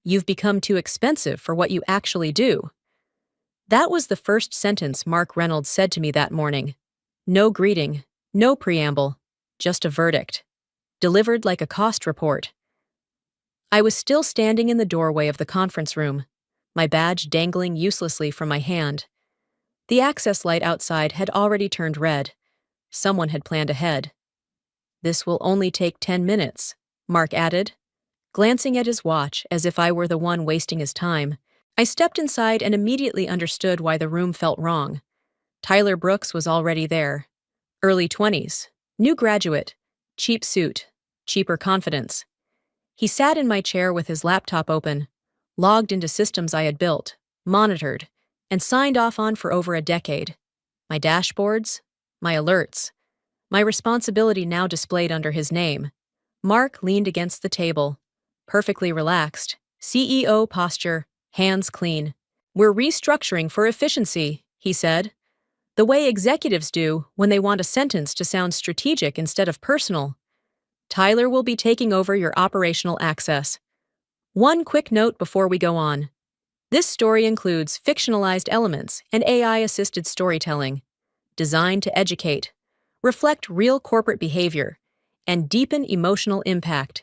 You've become too expensive for what you actually do. That was the first sentence Mark Reynolds said to me that morning. No greeting, no preamble, just a verdict, delivered like a cost report. I was still standing in the doorway of the conference room, my badge dangling uselessly from my hand. The access light outside had already turned red. Someone had planned ahead. This will only take 10 minutes, Mark added, glancing at his watch as if I were the one wasting his time. I stepped inside and immediately understood why the room felt wrong. Tyler Brooks was already there. Early 20s, new graduate, cheap suit, cheaper confidence. He sat in my chair with his laptop open, logged into systems I had built, monitored, and signed off on for over a decade. My dashboards, my alerts, my responsibility now displayed under his name. Mark leaned against the table, perfectly relaxed, CEO posture, hands clean. We're restructuring for efficiency, he said. The way executives do when they want a sentence to sound strategic instead of personal. Tyler will be taking over your operational access. One quick note before we go on. This story includes fictionalized elements and AI-assisted storytelling, designed to educate, reflect real corporate behavior, and deepen emotional impact.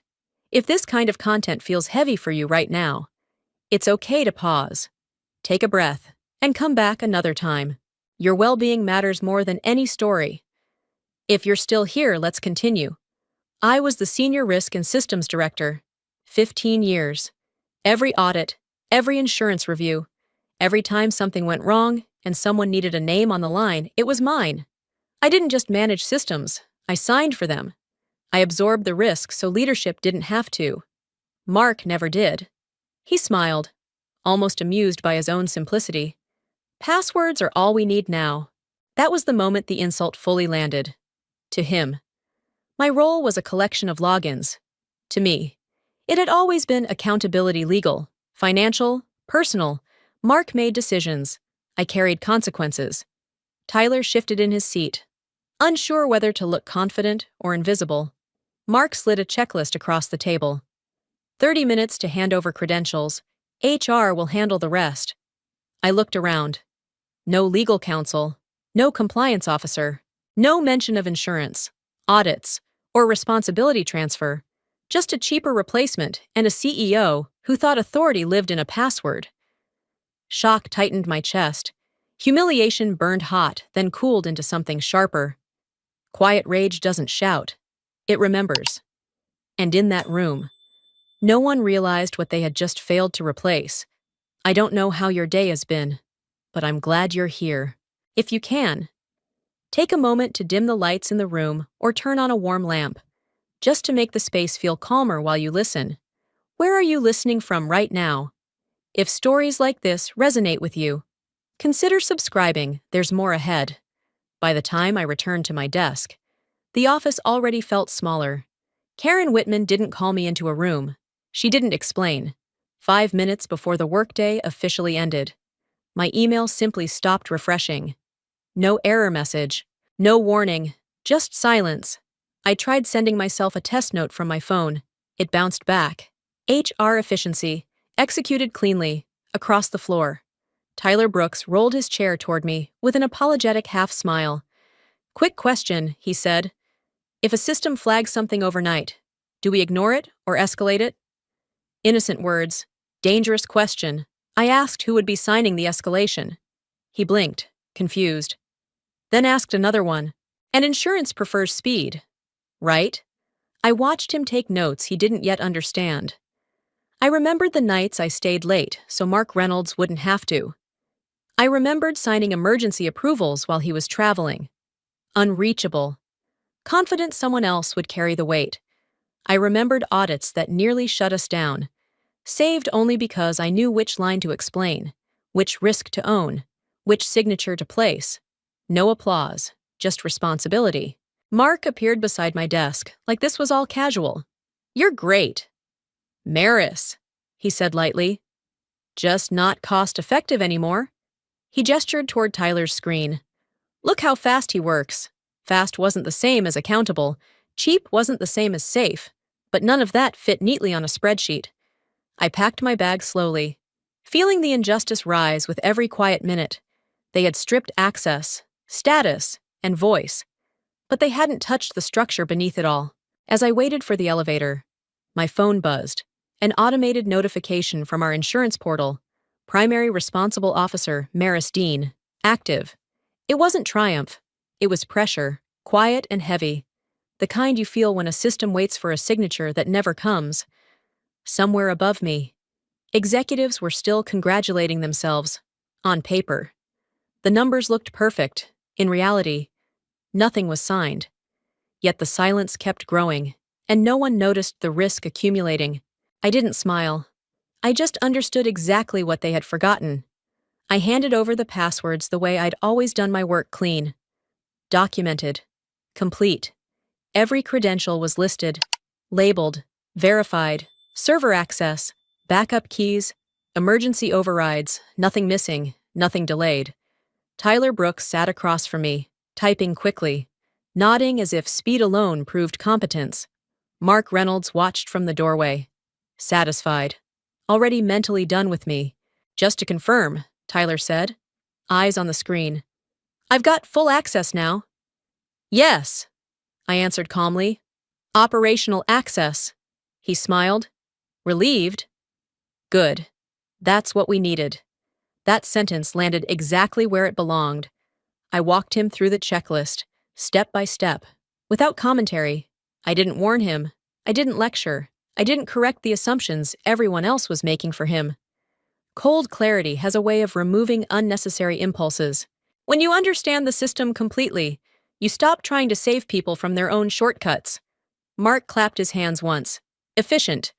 If this kind of content feels heavy for you right now, it's okay to pause, take a breath, and come back another time. Your well-being matters more than any story. If you're still here, let's continue. I was the Senior Risk and Systems Director. 15 years. Every audit, every insurance review, every time something went wrong and someone needed a name on the line, it was mine. I didn't just manage systems, I signed for them. I absorbed the risk so leadership didn't have to. Mark never did. He smiled, almost amused by his own simplicity. Passwords are all we need now. That was the moment the insult fully landed. To him. My role was a collection of logins. To me, it had always been accountability legal, financial, personal. Mark made decisions. I carried consequences. Tyler shifted in his seat, unsure whether to look confident or invisible. Mark slid a checklist across the table. 30 minutes to hand over credentials. HR will handle the rest. I looked around. No legal counsel, no compliance officer, no mention of insurance, audits, or responsibility transfer, just a cheaper replacement and a CEO who thought authority lived in a password. Shock tightened my chest. Humiliation burned hot, then cooled into something sharper. Quiet rage doesn't shout. It remembers. And in that room, no one realized what they had just failed to replace. I don't know how your day has been, but I'm glad you're here. If you can, take a moment to dim the lights in the room or turn on a warm lamp, just to make the space feel calmer while you listen. Where are you listening from right now? If stories like this resonate with you, consider subscribing. There's more ahead. By the time I returned to my desk, the office already felt smaller. Karen Whitman didn't call me into a room. She didn't explain. 5 minutes before the workday officially ended, my email simply stopped refreshing. No error message, no warning, just silence. I tried sending myself a test note from my phone. It bounced back. HR efficiency, executed cleanly, across the floor. Tyler Brooks rolled his chair toward me with an apologetic half-smile. Quick question, he said. If a system flags something overnight, do we ignore it or escalate it? Innocent words. Dangerous question. I asked who would be signing the escalation. He blinked, confused. Then asked another one. And insurance prefers speed, right? I watched him take notes he didn't yet understand. I remembered the nights I stayed late so Mark Reynolds wouldn't have to. I remembered signing emergency approvals while he was traveling. Unreachable. Confident someone else would carry the weight. I remembered audits that nearly shut us down, saved only because I knew which line to explain, which risk to own, which signature to place. No applause, just responsibility. Mark appeared beside my desk, like this was all casual. You're great. Maris, he said lightly. Just not cost-effective anymore. He gestured toward Tyler's screen. Look how fast he works. Fast wasn't the same as accountable. Cheap wasn't the same as safe. But none of that fit neatly on a spreadsheet. I packed my bag slowly, feeling the injustice rise with every quiet minute. They had stripped access, status, and voice, but they hadn't touched the structure beneath it all. As I waited for the elevator, my phone buzzed. An automated notification from our insurance portal. Primary Responsible Officer, Maris Dean. Active. It wasn't triumph. It was pressure, quiet and heavy. The kind you feel when a system waits for a signature that never comes. Somewhere above me, executives were still congratulating themselves. On paper. The numbers looked perfect. In reality, nothing was signed. Yet the silence kept growing, and no one noticed the risk accumulating. I didn't smile. I just understood exactly what they had forgotten. I handed over the passwords the way I'd always done my work: clean, documented, complete. Every credential was listed, labeled, verified, server access, backup keys, emergency overrides, nothing missing, nothing delayed. Tyler Brooks sat across from me, typing quickly, nodding as if speed alone proved competence. Mark Reynolds watched from the doorway, satisfied, already mentally done with me. Just to confirm, Tyler said, eyes on the screen. I've got full access now. Yes, I answered calmly. Operational access. He smiled. Relieved? Good. That's what we needed. That sentence landed exactly where it belonged. I walked him through the checklist, step by step, without commentary. I didn't warn him. I didn't lecture. I didn't correct the assumptions everyone else was making for him. Cold clarity has a way of removing unnecessary impulses. When you understand the system completely, you stop trying to save people from their own shortcuts. Mark clapped his hands once. Efficient.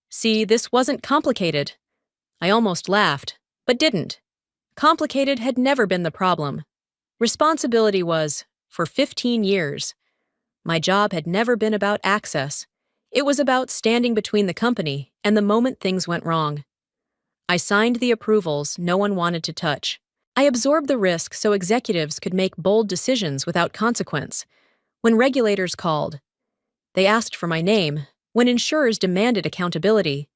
See, this wasn't complicated. I almost laughed, but didn't. Complicated had never been the problem. Responsibility was, for 15 years. My job had never been about access. It was about standing between the company and the moment things went wrong. I signed the approvals no one wanted to touch. I absorbed the risk so executives could make bold decisions without consequence. When regulators called, they asked for my name. When insurers demanded accountability,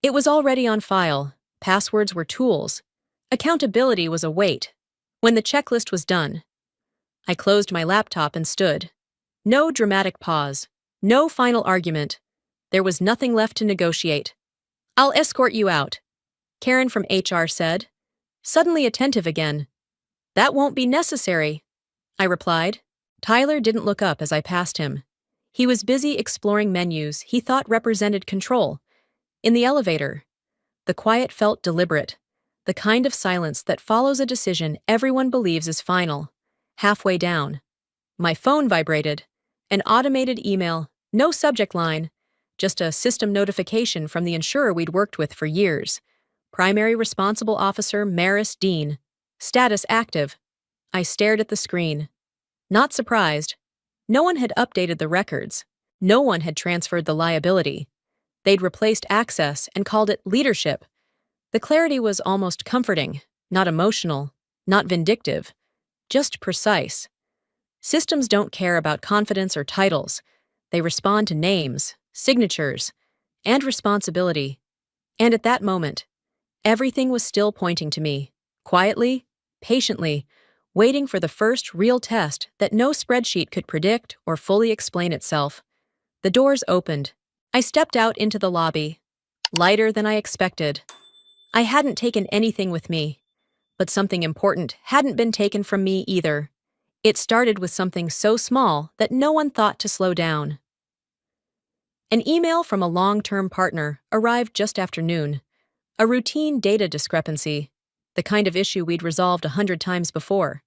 it was already on file. Passwords were tools. Accountability was a weight. When the checklist was done, I closed my laptop and stood. No dramatic pause. No final argument. There was nothing left to negotiate. I'll escort you out, Karen from HR said, suddenly attentive again. That won't be necessary, I replied. Tyler didn't look up as I passed him. He was busy exploring menus he thought represented control. In the elevator, the quiet felt deliberate, the kind of silence that follows a decision everyone believes is final. Halfway down, my phone vibrated. An automated email, no subject line, just a system notification from the insurer we'd worked with for years. Primary Responsible Officer Maris Dean. Status active. I stared at the screen. Not surprised. No one had updated the records. No one had transferred the liability. They'd replaced access and called it leadership. The clarity was almost comforting, not emotional, not vindictive, just precise. Systems don't care about confidence or titles. They respond to names, signatures, and responsibility. And at that moment, everything was still pointing to me, quietly, patiently, waiting for the first real test that no spreadsheet could predict or fully explain itself. The doors opened. I stepped out into the lobby, lighter than I expected. I hadn't taken anything with me, but something important hadn't been taken from me either. It started with something so small that no one thought to slow down. An email from a long-term partner arrived just after noon. A routine data discrepancy, the kind of issue we'd resolved 100 times before.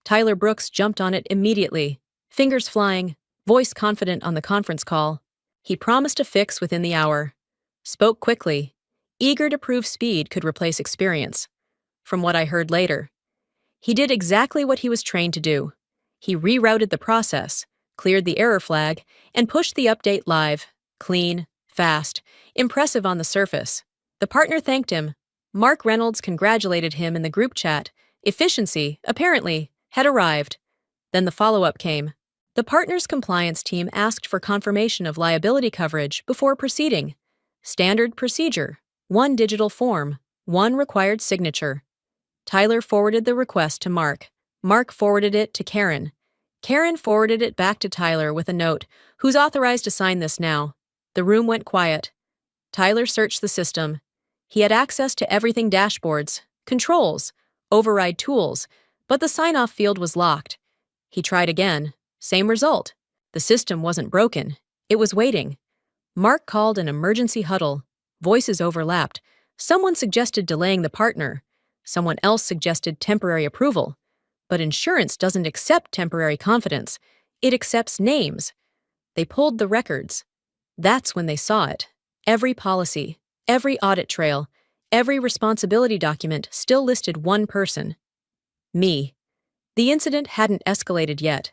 Tyler Brooks jumped on it immediately, fingers flying, voice confident on the conference call. He promised a fix within the hour. Spoke quickly, eager to prove speed could replace experience. From what I heard later, he did exactly what he was trained to do. He rerouted the process, cleared the error flag, and pushed the update live. Clean, fast, impressive on the surface. The partner thanked him. Mark Reynolds congratulated him in the group chat. Efficiency, apparently, had arrived. Then the follow-up came. The partner's compliance team asked for confirmation of liability coverage before proceeding. Standard procedure. one digital form, one required signature. Tyler forwarded the request to Mark. Mark forwarded it to Karen. Karen forwarded it back to Tyler with a note, "Who's authorized to sign this now?" The room went quiet. Tyler searched the system. He had access to everything: dashboards, controls, override tools, but the sign-off field was locked. He tried again. Same result. The system wasn't broken. It was waiting. Mark called an emergency huddle. Voices overlapped. Someone suggested delaying the partner. Someone else suggested temporary approval. But insurance doesn't accept temporary confidence. It accepts names. They pulled the records. That's when they saw it. Every policy, every audit trail, every responsibility document still listed one person. Me. The incident hadn't escalated yet,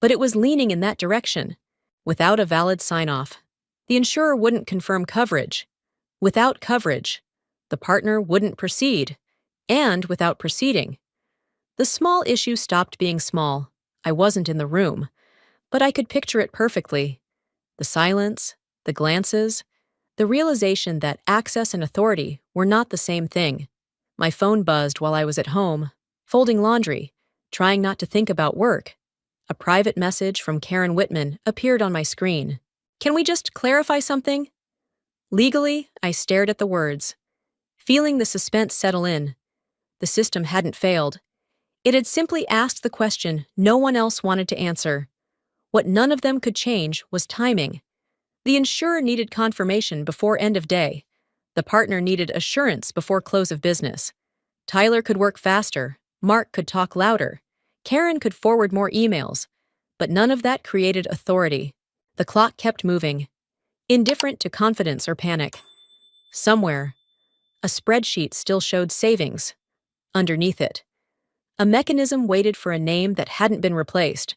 but it was leaning in that direction. Without a valid sign-off, the insurer wouldn't confirm coverage. Without coverage, the partner wouldn't proceed. And without proceeding, the small issue stopped being small. I wasn't in the room, but I could picture it perfectly. The silence, the glances, the realization that access and authority were not the same thing. My phone buzzed while I was at home, folding laundry, trying not to think about work. A private message from Karen Whitman appeared on my screen. "Can we just clarify something?" Legally, I stared at the words, feeling the suspense settle in. The system hadn't failed. It had simply asked the question no one else wanted to answer. What none of them could change was timing. The insurer needed confirmation before end of day. The partner needed assurance before close of business. Tyler could work faster. Mark could talk louder. Karen could forward more emails. But none of that created authority. The clock kept moving, indifferent to confidence or panic. Somewhere, a spreadsheet still showed savings. Underneath it, a mechanism waited for a name that hadn't been replaced.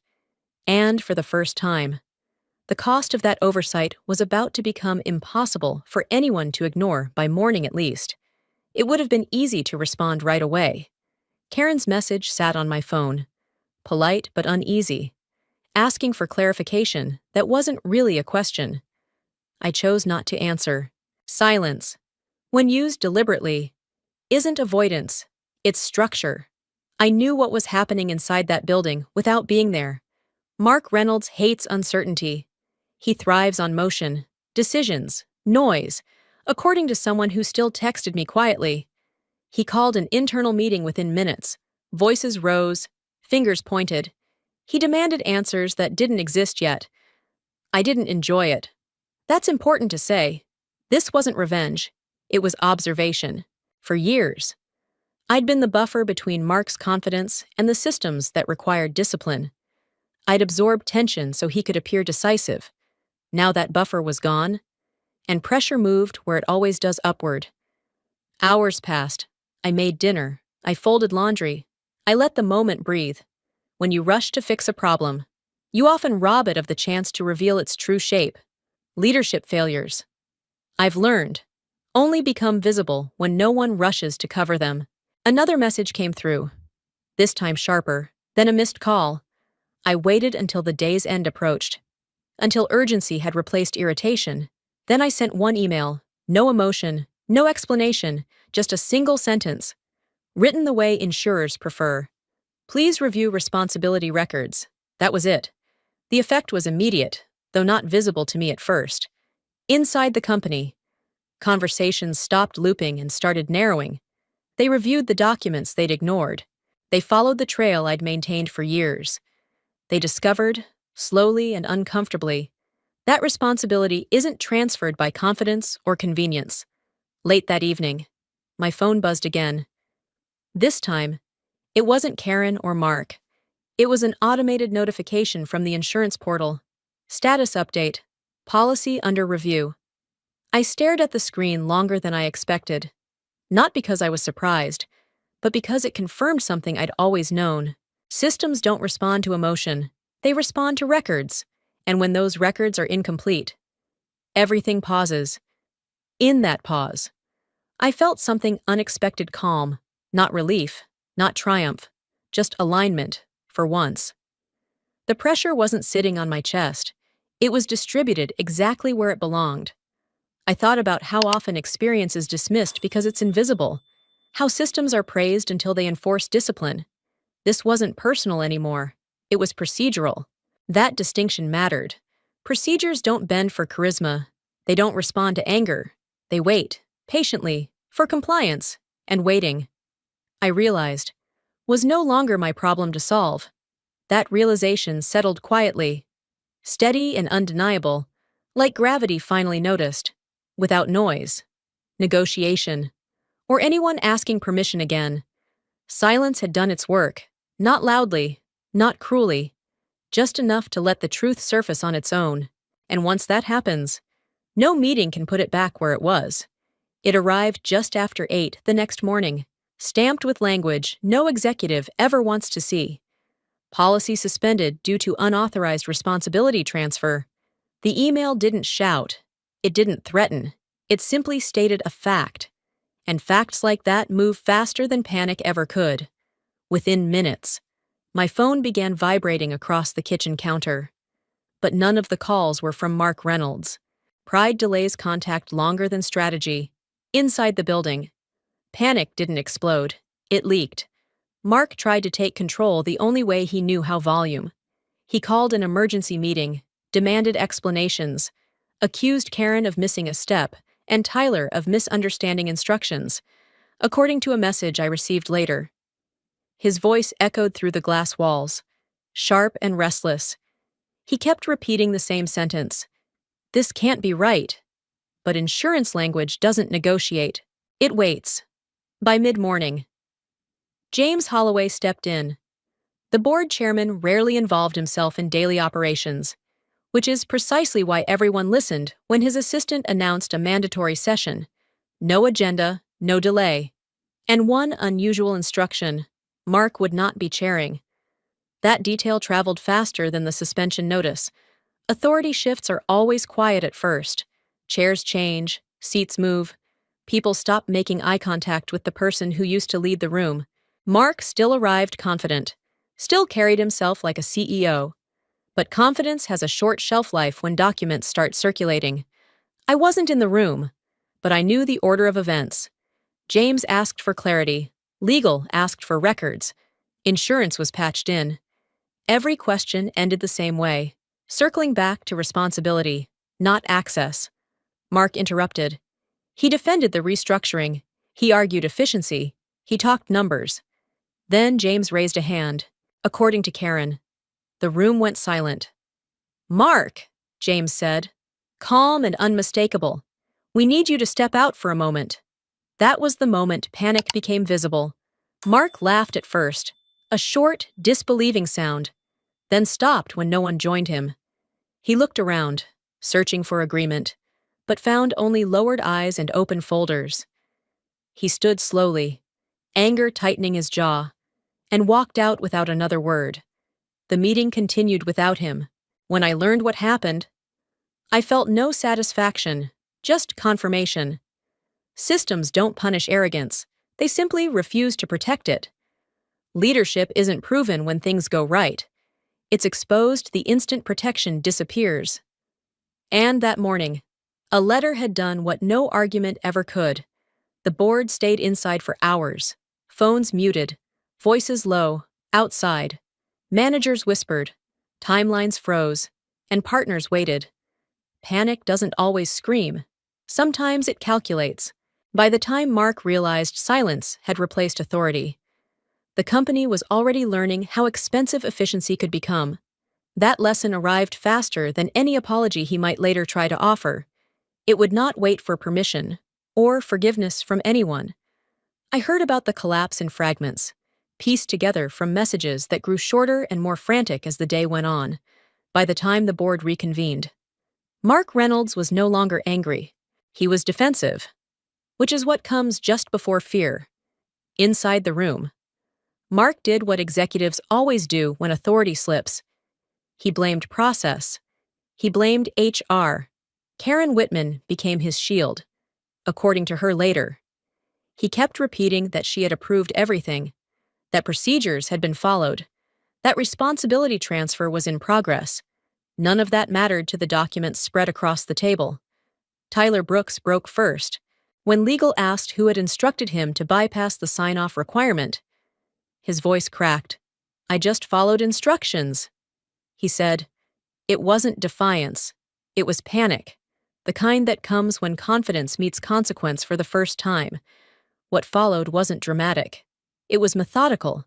And for the first time, the cost of that oversight was about to become impossible for anyone to ignore by morning at least. It would have been easy to respond right away. Karen's message sat on my phone, polite but uneasy, asking for clarification that wasn't really a question. I chose not to answer. Silence, when used deliberately, isn't avoidance, it's structure. I knew what was happening inside that building without being there. Mark Reynolds hates uncertainty. He thrives on motion, decisions, noise, according to someone who still texted me quietly. He called an internal meeting within minutes. Voices rose, fingers pointed. He demanded answers that didn't exist yet. I didn't enjoy it. That's important to say. This wasn't revenge. It was observation. For years, I'd been the buffer between Mark's confidence and the systems that required discipline. I'd absorbed tension so he could appear decisive. Now that buffer was gone, and pressure moved where it always does, upward. Hours passed. I made dinner. I folded laundry. I let the moment breathe. When you rush to fix a problem, you often rob it of the chance to reveal its true shape. Leadership failures, I've learned, only become visible when no one rushes to cover them. Another message came through, this time sharper, then a missed call. I waited until the day's end approached, until urgency had replaced irritation. Then I sent one email, no emotion, no explanation, just a single sentence, written the way insurers prefer. "Please review responsibility records." That was it. The effect was immediate, though not visible to me at first. Inside the company, conversations stopped looping and started narrowing. They reviewed the documents they'd ignored. They followed the trail I'd maintained for years. They discovered, slowly and uncomfortably, that responsibility isn't transferred by confidence or convenience. Late that evening, my phone buzzed again. This time, it wasn't Karen or Mark. It was an automated notification from the insurance portal. Status update. Policy under review. I stared at the screen longer than I expected. Not because I was surprised, but because it confirmed something I'd always known. Systems don't respond to emotion. They respond to records. And when those records are incomplete, everything pauses. In that pause, I felt something unexpected: calm, not relief, not triumph, just alignment, for once. The pressure wasn't sitting on my chest. It was distributed exactly where it belonged. I thought about how often experience is dismissed because it's invisible, how systems are praised until they enforce discipline. This wasn't personal anymore. It was procedural. That distinction mattered. Procedures don't bend for charisma. They don't respond to anger. They wait, patiently, for compliance. And waiting, I realized, was no longer my problem to solve. That realization settled quietly, steady and undeniable, like gravity finally noticed, without noise, negotiation, or anyone asking permission again. Silence had done its work, not loudly, not cruelly, just enough to let the truth surface on its own. And once that happens, no meeting can put it back where it was. It arrived just after 8 the next morning, stamped with language no executive ever wants to see. Policy suspended due to unauthorized responsibility transfer. The email didn't shout. It didn't threaten. It simply stated a fact. And facts like that move faster than panic ever could. Within minutes, my phone began vibrating across the kitchen counter. But none of the calls were from Mark Reynolds. Pride delays contact longer than strategy. Inside the building, panic didn't explode. It leaked. Mark tried to take control the only way he knew how: volume. He called an emergency meeting, demanded explanations, accused Karen of missing a step, and Tyler of misunderstanding instructions, according to a message I received later. His voice echoed through the glass walls, sharp and restless. He kept repeating the same sentence. This can't be right. But insurance language doesn't negotiate. It waits. By mid-morning, James Holloway stepped in. The board chairman rarely involved himself in daily operations, which is precisely why everyone listened when his assistant announced a mandatory session. No agenda, no delay. And one unusual instruction: Mark would not be chairing. That detail traveled faster than the suspension notice. Authority shifts are always quiet at first. Chairs change, seats move. People stop making eye contact with the person who used to lead the room. Mark still arrived confident, still carried himself like a CEO. But confidence has a short shelf life when documents start circulating. I wasn't in the room, but I knew the order of events. James asked for clarity. Legal asked for records. Insurance was patched in. Every question ended the same way, circling back to responsibility, not access. Mark interrupted. He defended the restructuring. He argued efficiency. He talked numbers. Then James raised a hand. According to Karen, the room went silent. "Mark," James said, calm and unmistakable, "we need you to step out for a moment." That was the moment panic became visible. Mark laughed at first, a short, disbelieving sound, then stopped when no one joined him. He looked around, searching for agreement, but found only lowered eyes and open folders. He stood slowly, anger tightening his jaw, and walked out without another word. The meeting continued without him. When I learned what happened, I felt no satisfaction, just confirmation. Systems don't punish arrogance. They simply refuse to protect it. Leadership isn't proven when things go right. It's exposed the instant protection disappears. And that morning, a letter had done what no argument ever could. The board stayed inside for hours, phones muted, voices low, outside. Managers whispered, timelines froze, and partners waited. Panic doesn't always scream. Sometimes it calculates. By the time Mark realized silence had replaced authority, the company was already learning how expensive efficiency could become. That lesson arrived faster than any apology he might later try to offer. It would not wait for permission or forgiveness from anyone. I heard about the collapse in fragments, pieced together from messages that grew shorter and more frantic as the day went on. By the time the board reconvened, Mark Reynolds was no longer angry. He was defensive, which is what comes just before fear. Inside the room, Mark did what executives always do when authority slips. He blamed process. He blamed HR. Karen Whitman became his shield, according to her later. He kept repeating that she had approved everything, that procedures had been followed, that responsibility transfer was in progress. None of that mattered to the documents spread across the table. Tyler Brooks broke first. When legal asked who had instructed him to bypass the sign-off requirement, his voice cracked. "I just followed instructions," he said. It wasn't defiance. It was panic, the kind that comes when confidence meets consequence for the first time. What followed wasn't dramatic. It was methodical.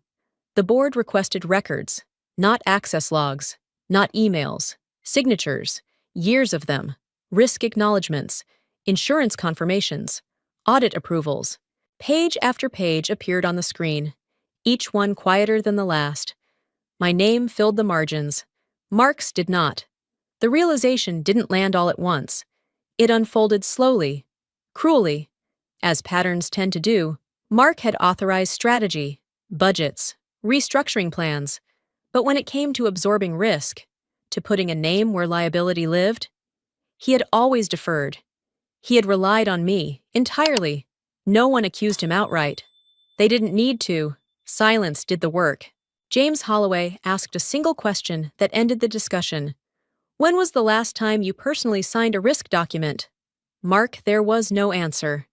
The board requested records, not access logs, not emails, signatures, years of them, risk acknowledgments, insurance confirmations, audit approvals. Page after page appeared on the screen, each one quieter than the last. My name filled the margins. Mark's did not. The realization didn't land all at once. It unfolded slowly, cruelly, as patterns tend to do. Mark had authorized strategy, budgets, restructuring plans, but when it came to absorbing risk, to putting a name where liability lived, he had always deferred. He had relied on me, entirely. No one accused him outright. They didn't need to. Silence did the work. James Holloway asked a single question that ended the discussion. "When was the last time you personally signed a risk document?" Mark, there was no answer.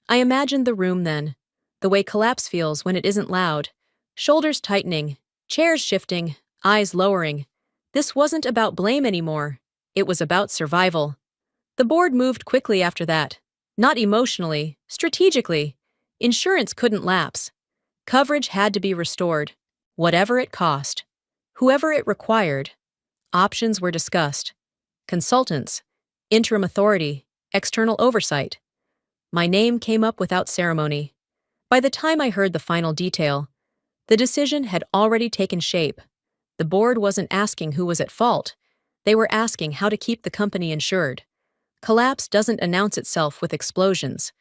I imagined the room then, the way collapse feels when it isn't loud. Shoulders tightening, chairs shifting, eyes lowering. This wasn't about blame anymore. It was about survival. The board moved quickly after that. Not emotionally, strategically. Insurance couldn't lapse. Coverage had to be restored, whatever it cost, whoever it required. Options were discussed. Consultants, interim authority, external oversight. My name came up without ceremony. By the time I heard the final detail, the decision had already taken shape. The board wasn't asking who was at fault. They were asking how to keep the company insured. Collapse doesn't announce itself with explosions.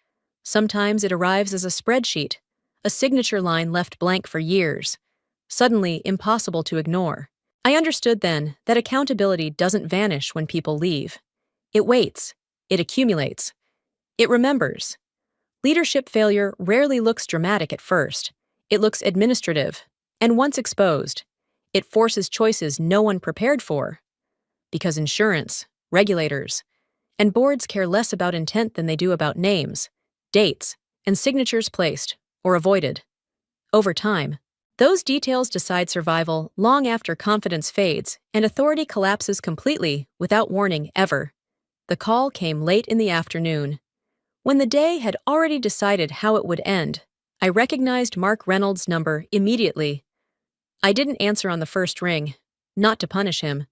Sometimes it arrives as a spreadsheet, a signature line left blank for years, suddenly impossible to ignore. I understood then that accountability doesn't vanish when people leave. It waits. It accumulates. It remembers. Leadership failure rarely looks dramatic at first. It looks administrative. And once exposed, it forces choices no one prepared for. Because insurance, regulators, and boards care less about intent than they do about names, dates, and signatures placed or avoided. Over time, those details decide survival long after confidence fades and authority collapses completely without warning ever. The call came late in the afternoon. When the day had already decided how it would end, I recognized Mark Reynolds' number immediately. I didn't answer on the first ring, not to punish him,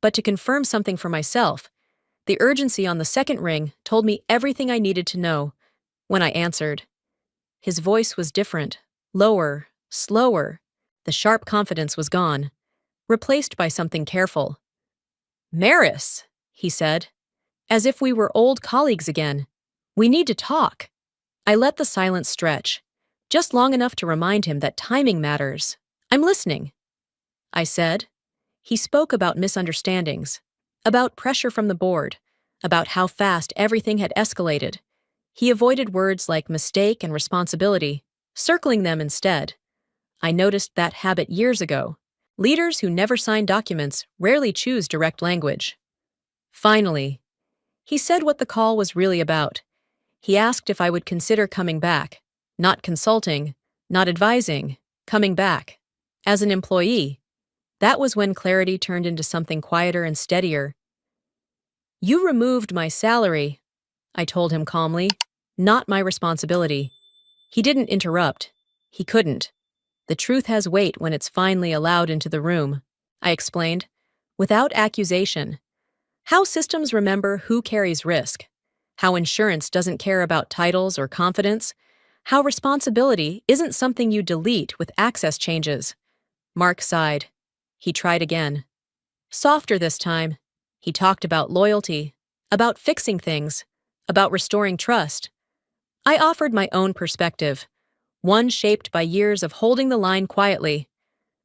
but to confirm something for myself. The urgency on the second ring told me everything I needed to know. When I answered, his voice was different, lower, slower. The sharp confidence was gone, replaced by something careful. "Maris," he said, as if we were old colleagues again. "We need to talk." I let the silence stretch, just long enough to remind him that timing matters. "I'm listening," I said. He spoke about misunderstandings, about pressure from the board, about how fast everything had escalated. He avoided words like mistake and responsibility, circling them instead. I noticed that habit years ago. Leaders who never sign documents rarely choose direct language. Finally, he said what the call was really about. He asked if I would consider coming back, not consulting, not advising, coming back. As an employee. That was when clarity turned into something quieter and steadier. "You removed my salary," I told him calmly, "not my responsibility." He didn't interrupt. He couldn't. The truth has weight when it's finally allowed into the room, I explained, without accusation. How systems remember who carries risk. How insurance doesn't care about titles or confidence. How responsibility isn't something you delete with access changes. Mark sighed. He tried again. Softer this time. He talked about loyalty, about fixing things, about restoring trust. I offered my own perspective, one shaped by years of holding the line quietly.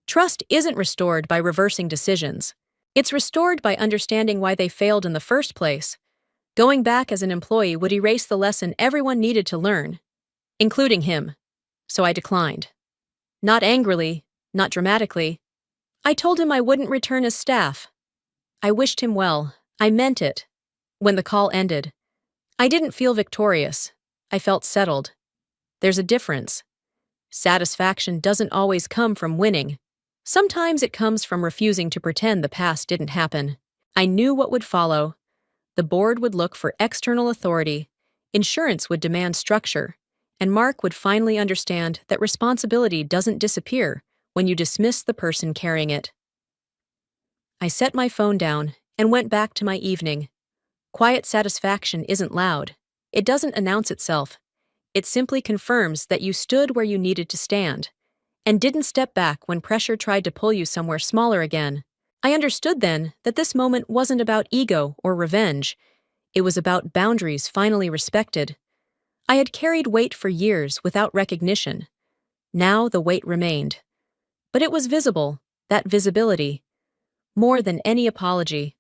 Trust isn't restored by reversing decisions. It's restored by understanding why they failed in the first place. Going back as an employee would erase the lesson everyone needed to learn, including him. So I declined. Not angrily, not dramatically. I told him I wouldn't return as staff. I wished him well. I meant it. When the call ended, I didn't feel victorious. I felt settled. There's a difference. Satisfaction doesn't always come from winning. Sometimes it comes from refusing to pretend the past didn't happen. I knew what would follow. The board would look for external authority, insurance would demand structure, and Mark would finally understand that responsibility doesn't disappear when you dismiss the person carrying it. I set my phone down and went back to my evening. Quiet satisfaction isn't loud. It doesn't announce itself. It simply confirms that you stood where you needed to stand and didn't step back when pressure tried to pull you somewhere smaller again. I understood then that this moment wasn't about ego or revenge. It was about boundaries finally respected. I had carried weight for years without recognition. Now the weight remained. But it was visible, that visibility, more than any apology,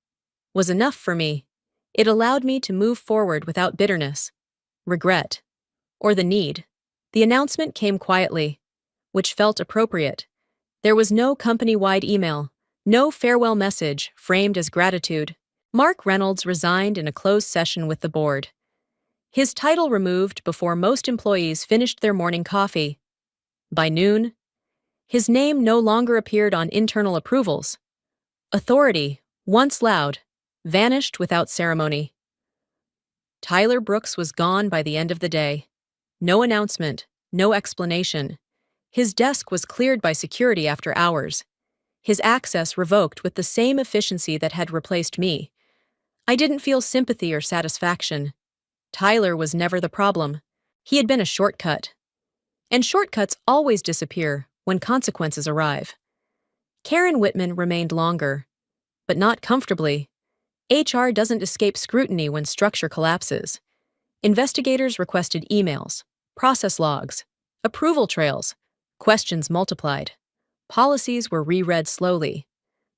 was enough for me. It allowed me to move forward without bitterness, regret, or the need. The announcement came quietly, which felt appropriate. There was no company-wide email, no farewell message framed as gratitude. Mark Reynolds resigned in a closed session with the board. His title removed before most employees finished their morning coffee. By noon, his name no longer appeared on internal approvals. Authority, once loud, vanished without ceremony. Tyler Brooks was gone by the end of the day. No announcement, no explanation. His desk was cleared by security after hours. His access revoked with the same efficiency that had replaced me. I didn't feel sympathy or satisfaction. Tyler was never the problem. He had been a shortcut. And shortcuts always disappear when consequences arrive. Karen Whitman remained longer, but not comfortably. HR doesn't escape scrutiny when structure collapses. Investigators requested emails, process logs, approval trails. Questions multiplied. Policies were reread slowly,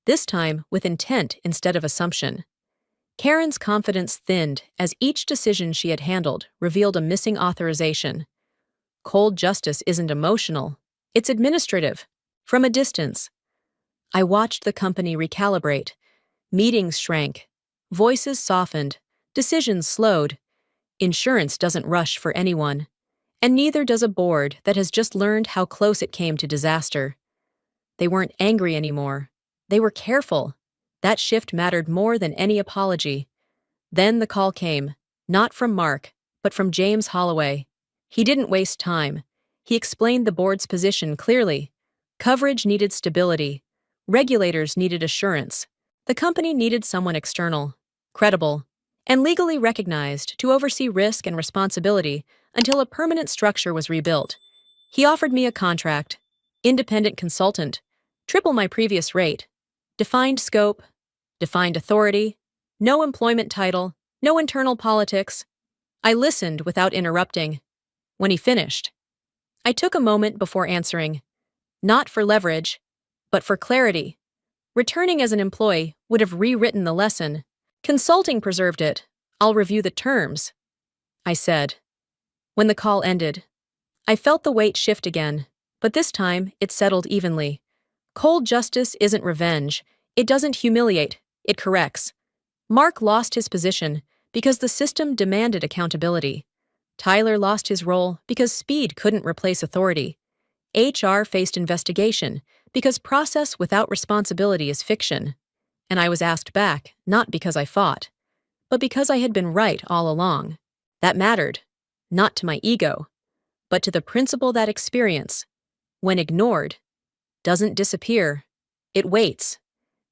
this time with intent instead of assumption. Karen's confidence thinned as each decision she had handled revealed a missing authorization. Cold justice isn't emotional, it's administrative. From a distance, I watched the company recalibrate. Meetings shrank, voices softened, decisions slowed. Insurance doesn't rush for anyone, and neither does a board that has just learned how close it came to disaster. They weren't angry anymore. They were careful. That shift mattered more than any apology. Then the call came, not from Mark, but from James Holloway. He didn't waste time. He explained the board's position clearly. Coverage needed stability. Regulators needed assurance. The company needed someone external, credible, and legally recognized to oversee risk and responsibility until a permanent structure was rebuilt. He offered me a contract, independent consultant, triple my previous rate, defined scope, defined authority, no employment title, no internal politics. I listened without interrupting. When he finished, I took a moment before answering, not for leverage, but for clarity. Returning as an employee would have rewritten the lesson. Consulting preserved it. I'll review the terms, I said. When the call ended, I felt the weight shift again, but this time it settled evenly. Cold justice isn't revenge. It doesn't humiliate. It corrects. Mark lost his position because the system demanded accountability. Tyler lost his role because speed couldn't replace authority. HR faced investigation because process without responsibility is fiction. And I was asked back, not because I fought, but because I had been right all along. That mattered, not to my ego, but to the principle that experience, when ignored, doesn't disappear. It waits.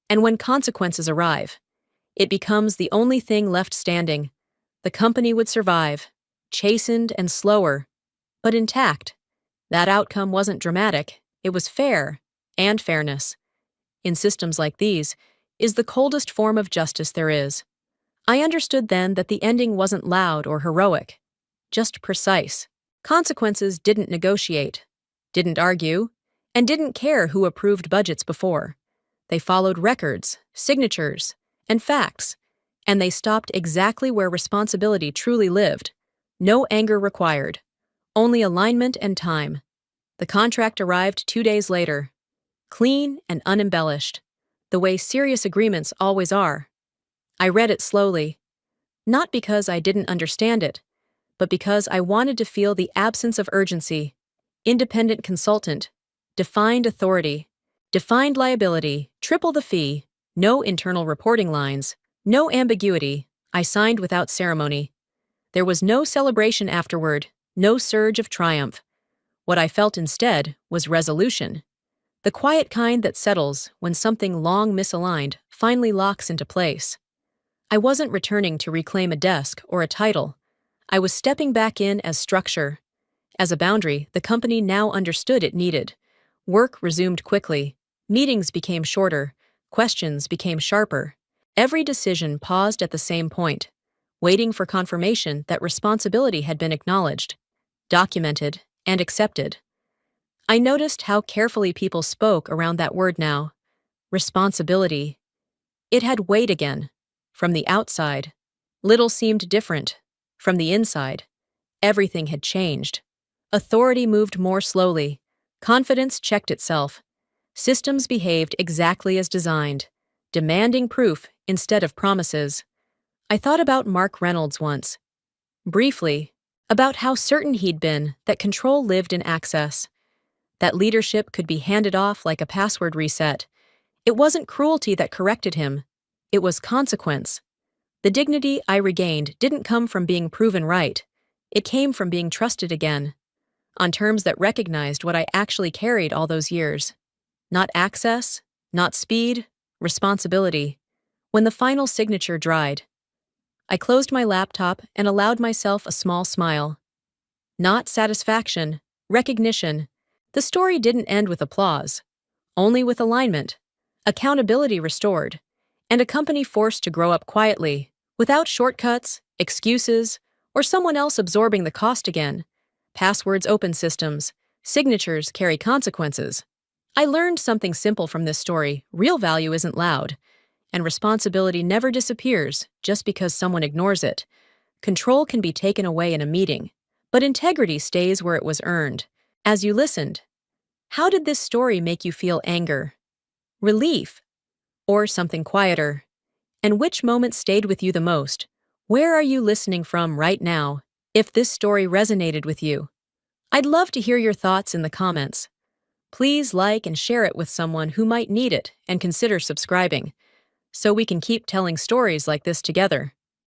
And when consequences arrive, it becomes the only thing left standing. The company would survive, chastened and slower, but intact. That outcome wasn't dramatic, it was fair, and fairness, in systems like these, is the coldest form of justice there is. I understood then that the ending wasn't loud or heroic, just precise. Consequences didn't negotiate, didn't argue, and didn't care who approved budgets before. They followed records, signatures, and facts, and they stopped exactly where responsibility truly lived. No anger required, only alignment and time. The contract arrived 2 days later, clean and unembellished, the way serious agreements always are. I read it slowly. Not because I didn't understand it, but because I wanted to feel the absence of urgency. Independent consultant, defined authority, defined liability, triple the fee, no internal reporting lines, no ambiguity. I signed without ceremony. There was no celebration afterward, no surge of triumph. What I felt instead was resolution. The quiet kind that settles when something long misaligned finally locks into place. I wasn't returning to reclaim a desk or a title. I was stepping back in as structure. As a boundary the company now understood it needed. Work resumed quickly. Meetings became shorter. Questions became sharper. Every decision paused at the same point, waiting for confirmation that responsibility had been acknowledged, documented, and accepted. I noticed how carefully people spoke around that word now. Responsibility. It had weight again. From the outside, little seemed different. From the inside, everything had changed. Authority moved more slowly. Confidence checked itself. Systems behaved exactly as designed, demanding proof instead of promises. I thought about Mark Reynolds once, briefly, about how certain he'd been that control lived in access, that leadership could be handed off like a password reset. It wasn't cruelty that corrected him, it was consequence. The dignity I regained didn't come from being proven right, it came from being trusted again, on terms that recognized what I actually carried all those years. Not access, not speed, responsibility. When the final signature dried, I closed my laptop and allowed myself a small smile. Not satisfaction, recognition. The story didn't end with applause, only with alignment, accountability restored, and a company forced to grow up quietly, without shortcuts, excuses, or someone else absorbing the cost again. Passwords open systems, signatures carry consequences. I learned something simple from this story: real value isn't loud, and responsibility never disappears just because someone ignores it. Control can be taken away in a meeting, but integrity stays where it was earned. As you listened, how did this story make you feel? Anger, relief, or something quieter? And which moment stayed with you the most? Where are you listening from right now? If this story resonated with you, I'd love to hear your thoughts in the comments. Please like and share it with someone who might need it, and consider subscribing so we can keep telling stories like this together.